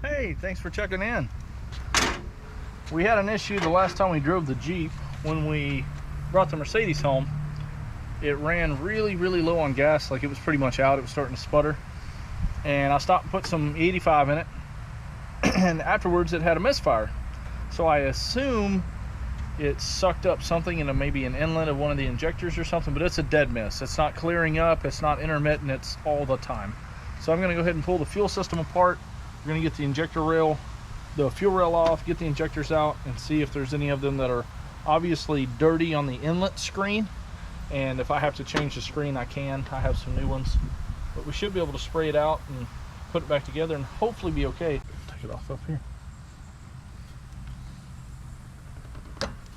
Hey, thanks for checking in. We had an issue the last time we drove the Jeep. When we brought the Mercedes home, it ran really low on gas, like it was pretty much out. It was starting to sputter, and I stopped and put some 85 in it, and afterwards it had a misfire. So I assume it sucked up something into maybe an inlet of one of the injectors or something, but it's a dead miss. It's not clearing up, it's not intermittent, it's all the time. So I'm going to go ahead and pull the fuel system apart. We're going to get the injector rail, the fuel rail off, get the injectors out, and see if there's any of them that are obviously dirty on the inlet screen. And if I have to change the screen, I can. I have some new ones, but we should be able to spray it out and put it back together and hopefully be okay. Take it off up here.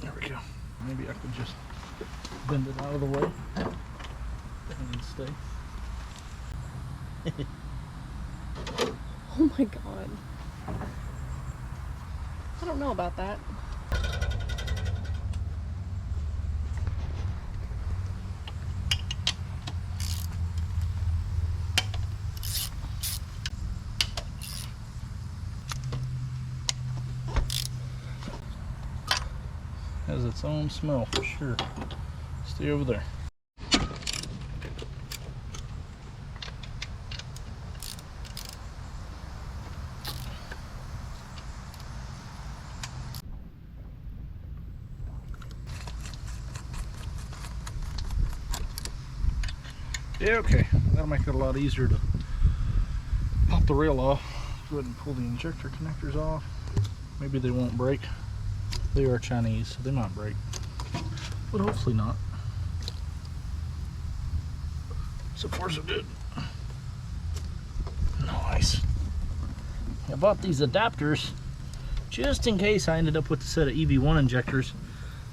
There we go. Maybe I could just bend it out of the way and stay. Oh my god. I don't know about that. Has its own smell for sure. Stay over there. Yeah, okay. That'll make it a lot easier to pop the rail off. Go ahead and pull the injector connectors off. Maybe they won't break. They are Chinese, so they might break, but hopefully not. So far so good. Nice. I bought these adapters just in case I ended up with a set of EV1 injectors.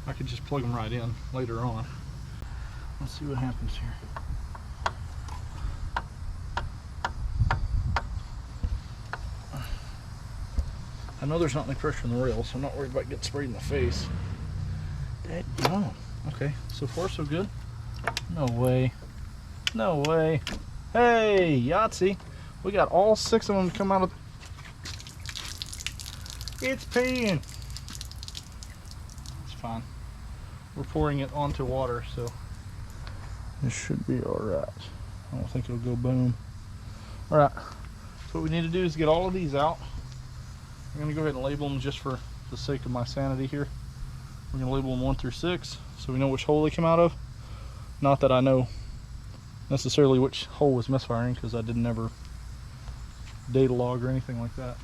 I could just plug them right in later on. Let's see what happens here. I know there's not any pressure in the rail, so I'm not worried about getting sprayed in the face. Oh, okay. So far, so good. No way. No way. Hey, Yahtzee. We got all 6 of them to come out of... It's peeing. It's fine. We're pouring it onto water, so this should be alright. I don't think it'll go boom. Alright. So what we need to do is get all of these out. I'm going to go ahead and label them just for the sake of my sanity here. We're going to label them 1 through 6 so we know which hole they came out of. Not that I know necessarily which hole was misfiring, because I didn't ever data log or anything like that.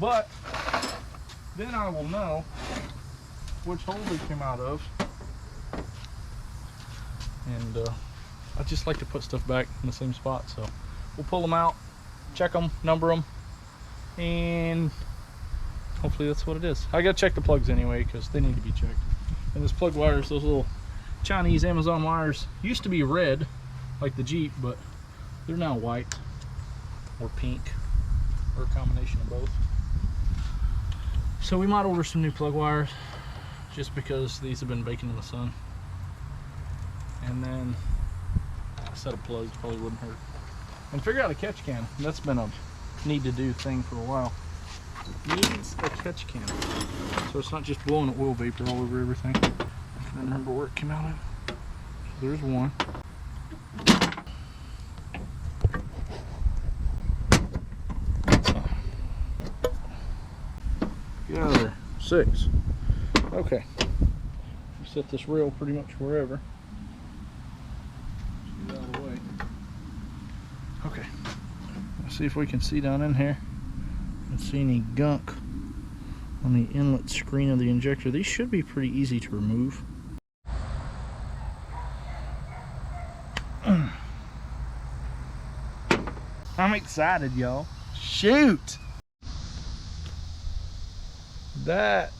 But then I will know which hole they came out of. And I just like to put stuff back in the same spot. So we'll pull them out, check them, number them, and hopefully that's what it is. I gotta check the plugs anyway, because they need to be checked. And those plug wires, those little Chinese Amazon wires, used to be red like the Jeep, but they're now white or pink, or a combination of both. So we might order some new plug wires, just because these have been baking in the sun. And then a set of plugs probably wouldn't hurt. And figure out a catch can. That's been a need to do thing for a while. Needs a catch can, so it's not just blowing oil vapor all over everything. I can remember where it came out of. So there's one. Get out of there. 6. Okay. Set this rail pretty much wherever. Get out of the way. Okay. Let's see if we can see down in here and see any gunk on the inlet screen of the injector. These should be pretty easy to remove. I'm excited, y'all. Shoot! That,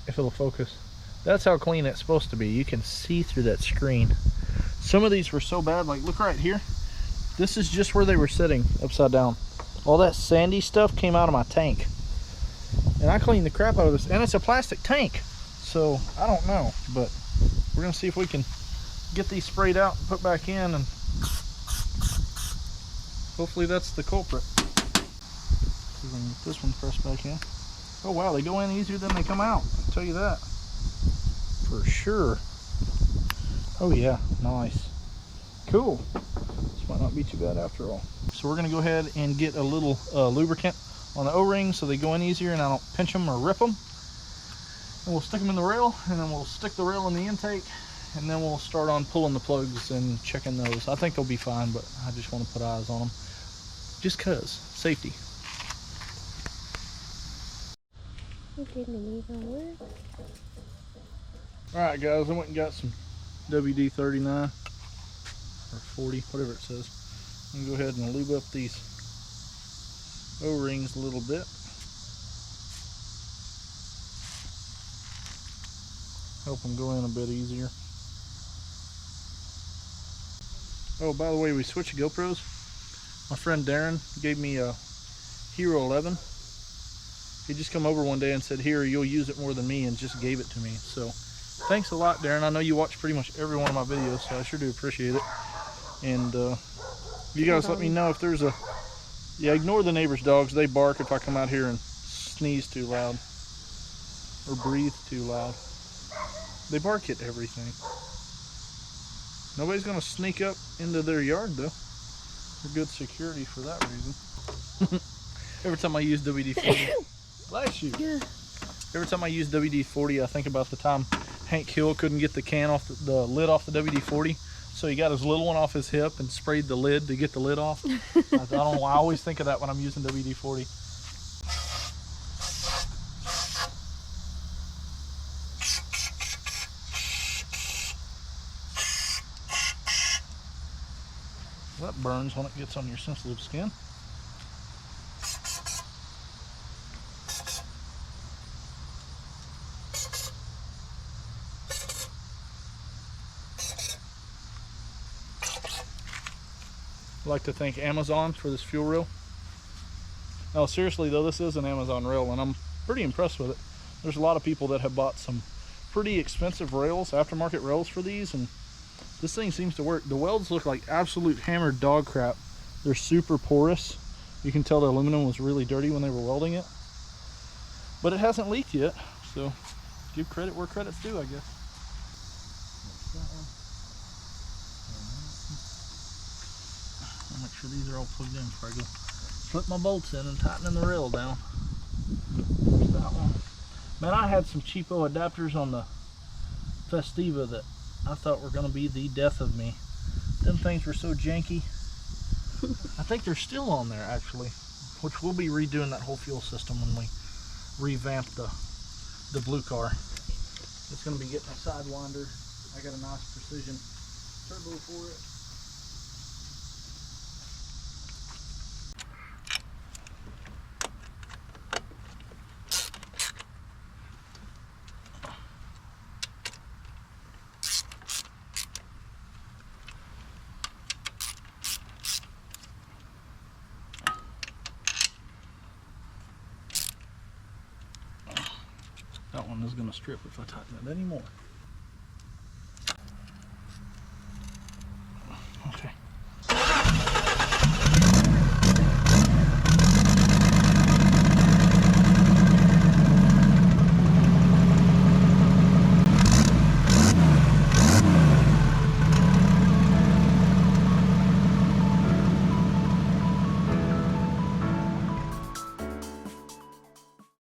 if it'll focus, that's how clean it's supposed to be. You can see through that screen. Some of these were so bad, like look right here. This is just where they were sitting upside down. All that sandy stuff came out of my tank, and I cleaned the crap out of this, and it's a plastic tank, so I don't know, but we're gonna see if we can get these sprayed out and put back in, and hopefully that's the culprit. See if we can get this one pressed back in. Oh wow, they go in easier than they come out. I'll tell you that. For sure. Oh yeah, nice. Cool. This might not be too bad after all. So we're gonna go ahead and get a little lubricant on the O-rings so they go in easier and I don't pinch them or rip them. And we'll stick them in the rail, and then we'll stick the rail in the intake, and then we'll start on pulling the plugs and checking those. I think they'll be fine, but I just want to put eyes on them. Just cause, safety. Alright guys, I went and got some WD-39 or 40, whatever it says. I'm gonna go ahead and lube up these O-rings a little bit. Help them go in a bit easier. Oh, by the way, we switched GoPros. My friend Darren gave me a Hero 11. He just come over one day and said, "Here, you'll use it more than me," and just gave it to me. So thanks a lot, Darren. I know you watch pretty much every one of my videos, so I sure do appreciate it. And you guys let me know if there's a... Yeah, ignore the neighbor's dogs. They bark if I come out here and sneeze too loud or breathe too loud. They bark at everything. Nobody's gonna sneak up into their yard though. They're good security for that reason. Every time I use WD-40, bless you. Yeah. Every time I use WD-40, I think about the time Hank Hill couldn't get the can off the lid off the WD-40, so he got his little one off his hip and sprayed the lid to get the lid off. I don't know why I always think of that when I'm using WD-40. That burns when it gets on your sensitive skin. I'd like to thank Amazon for this fuel rail. No, seriously though, this is an Amazon rail and I'm pretty impressed with it. There's a lot of people that have bought some pretty expensive rails, aftermarket rails for these, and this thing seems to work. The welds look like absolute hammered dog crap. They're super porous. You can tell the aluminum was really dirty when they were welding it. But it hasn't leaked yet, so give credit where credit's due, I guess. I'll make sure these are all plugged in before I go slip my bolts in and tightening the rail down. There's that one. Man, I had some cheapo adapters on the Festiva that I thought were going to be the death of me. Them things were so janky. I think they're still on there actually, which we'll be redoing that whole fuel system when we revamp the blue car. It's going to be getting a Sidewinder. I got a nice precision turbo for it. That one is going to strip if I tighten it anymore.